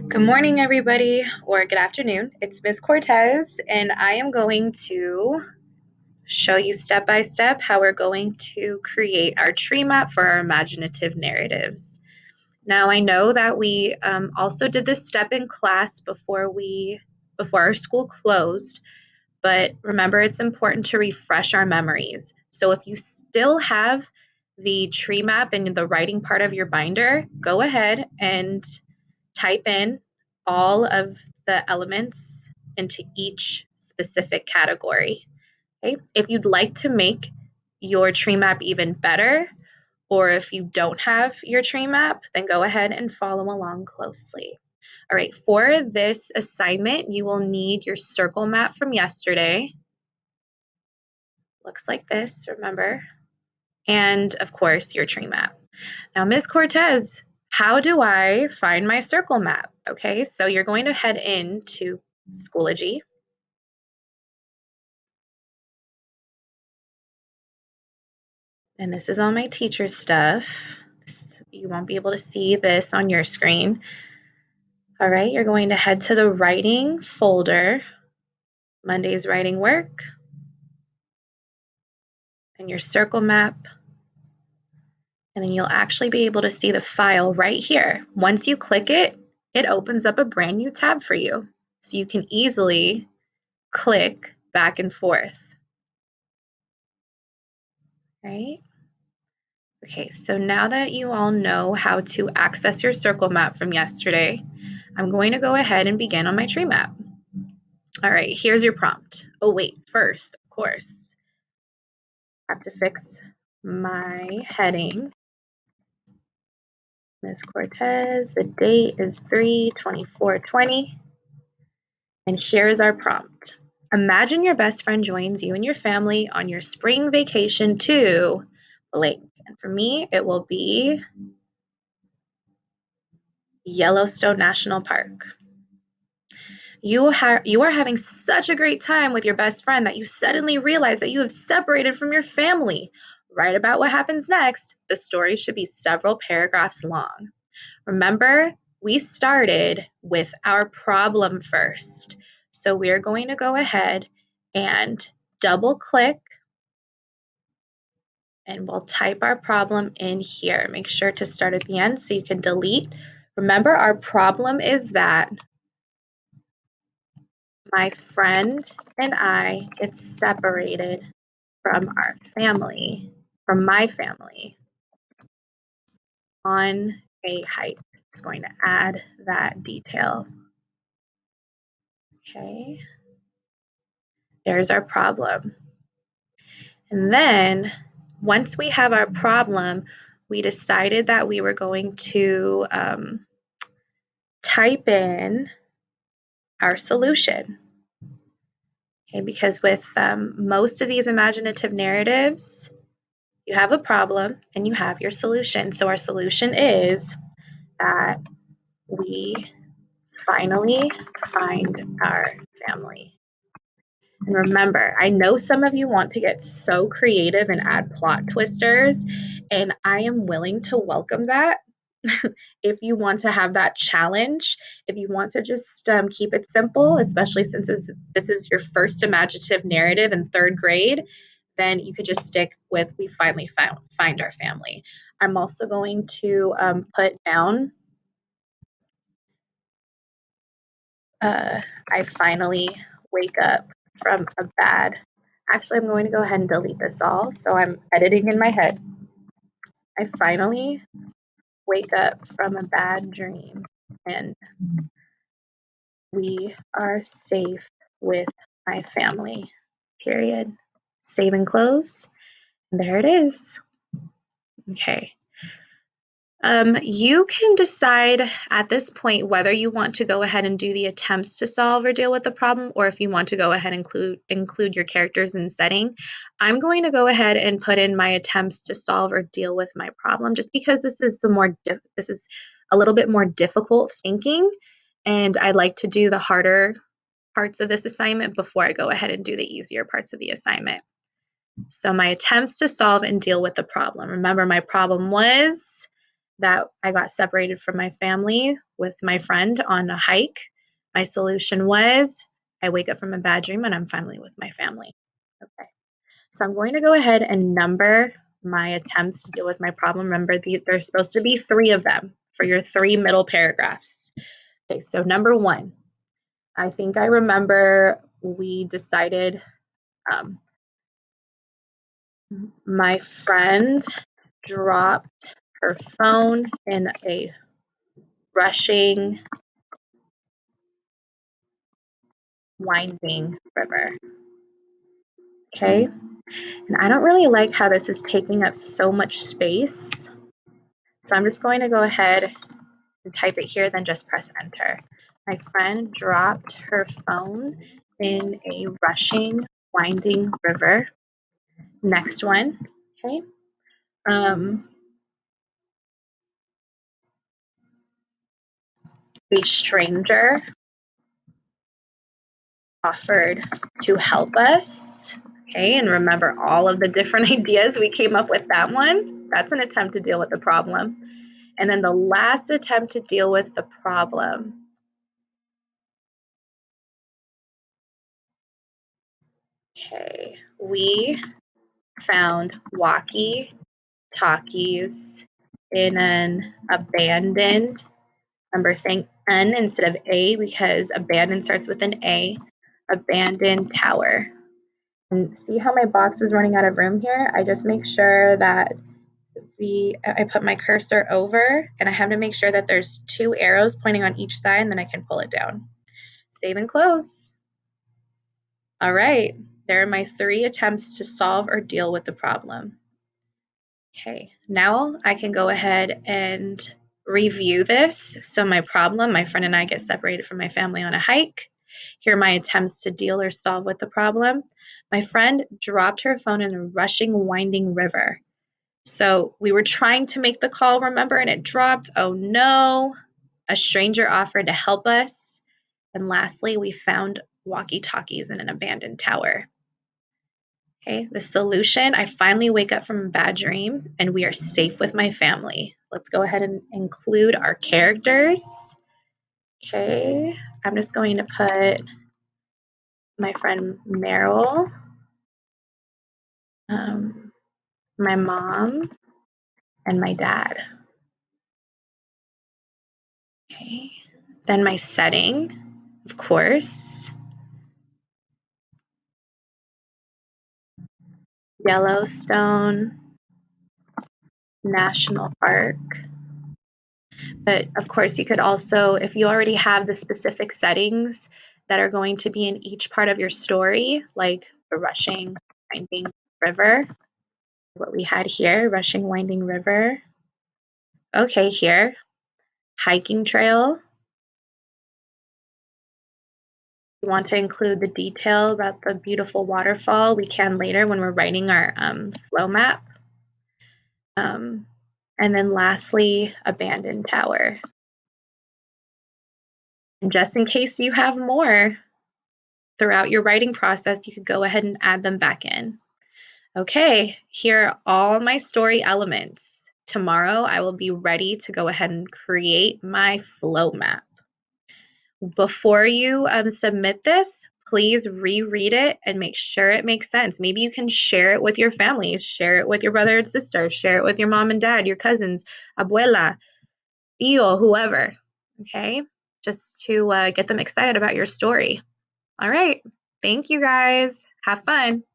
Good morning, everybody, or good afternoon. It's Ms. Cortez, and I am going to show you step by step how we're going to create our tree map for our imaginative narratives. Now, I know that we also did this step in class before our school closed, but remember, it's important to refresh our memories. So if you still have the tree map in the writing part of your binder, go ahead and type in all of the elements into each specific category. Okay? If you'd like to make your tree map even better, or if you don't have your tree map, then go ahead and follow along closely. All right, for this assignment, you will need your circle map from yesterday. Looks like this, remember? And of course, your tree map. Now, Ms. Cortez, how do I find my circle map? Okay, so you're going to head into Schoology. And this is all my teacher stuff. You won't be able to see this on your screen. All right, you're going to head to the writing folder, Monday's writing work, and your circle map. And then you'll actually be able to see the file right here. Once you click it, it opens up a brand new tab for you. So you can easily click back and forth. Right? Okay, so now that you all know how to access your circle map from yesterday, I'm going to go ahead and begin on my tree map. All right, here's your prompt. Oh wait, first, of course, I have to fix my heading. Ms. Cortez, the date is 3/24/20. And here's our prompt. Imagine your best friend joins you and your family on your spring vacation to blank. And for me, it will be Yellowstone National Park. You are having such a great time with your best friend that you suddenly realize that you have separated from your family. Write about what happens next. The story should be several paragraphs long. Remember, we started with our problem first. So we're going to go ahead and double click and we'll type our problem in here. Make sure to start at the end so you can delete. Remember, our problem is that my friend and I get separated from our family, from my family, on a hike. Just going to add that detail. Okay, there's our problem. And then once we have our problem, we decided that we were going to type in our solution. Okay, because with most of these imaginative narratives, you have a problem and you have your solution. So our solution is that we finally find our family. And remember, I know some of you want to get so creative and add plot twisters, and I am willing to welcome that. If you want to have that challenge, if you want to just keep it simple, especially since this is your first imaginative narrative in third grade, then you could just stick with we finally find our family. I'm also going to put down I finally wake up from a bad. Actually, I'm going to go ahead and delete this all. So I'm editing in my head. I finally wake up from a bad dream and we are safe with my family. Period. Save and close. And there it is. Okay. You can decide at this point whether you want to go ahead and do the attempts to solve or deal with the problem, or if you want to go ahead and include your characters and setting. I'm going to go ahead and put in my attempts to solve or deal with my problem, just because this is this is a little bit more difficult thinking, and I'd like to do the harder parts of this assignment before I go ahead and do the easier parts of the assignment. So my attempts to solve and deal with the problem. Remember, my problem was that I got separated from my family with my friend on a hike. My solution was I wake up from a bad dream and I'm finally with my family. Okay. So I'm going to go ahead and number my attempts to deal with my problem. Remember, there's supposed to be 3 of them for your 3 middle paragraphs. Okay, so number 1, I think I remember we decided um, my friend dropped her phone in a rushing, winding river. Okay, and I don't really like how this is taking up so much space. So I'm just going to go ahead and type it here, then just press enter. My friend dropped her phone in a rushing, winding river. Next one, okay. A stranger offered to help us. Okay, and remember all of the different ideas we came up with that one. That's an attempt to deal with the problem. And then the last attempt to deal with the problem. Okay, we found walkie talkies in an abandoned, remember saying N instead of A because abandoned starts with an A, abandoned tower. And see how my box is running out of room here? I just make sure that I put my cursor over and I have to make sure that there's 2 arrows pointing on each side and then I can pull it down. Save and close. All right, there are my 3 attempts to solve or deal with the problem. Okay, now I can go ahead and review this. So my problem, my friend and I get separated from my family on a hike. Here are my attempts to deal or solve with the problem. My friend dropped her phone in a rushing, winding river. So we were trying to make the call, remember, and it dropped. Oh no. A stranger offered to help us. And lastly, we found walkie-talkies in an abandoned tower. Okay, the solution, I finally wake up from a bad dream and we are safe with my family. Let's go ahead and include our characters. Okay, I'm just going to put my friend Meryl, my mom, and my dad. Okay, then my setting, of course, Yellowstone National Park. But of course, you could also, if you already have the specific settings that are going to be in each part of your story, like the rushing, winding river, what we had here, rushing, winding river. Okay, here, hiking trail. You want to include the detail about the beautiful waterfall. We can later when we're writing our flow map. And then lastly, abandoned tower. And just in case you have more throughout your writing process, you could go ahead and add them back in. Okay, here are all my story elements. Tomorrow I will be ready to go ahead and create my flow map. Before you submit this, please reread it and make sure it makes sense. Maybe you can share it with your family, share it with your brother and sister, share it with your mom and dad, your cousins, abuela, tío, whoever, okay? Just to get them excited about your story. All right, thank you guys. Have fun.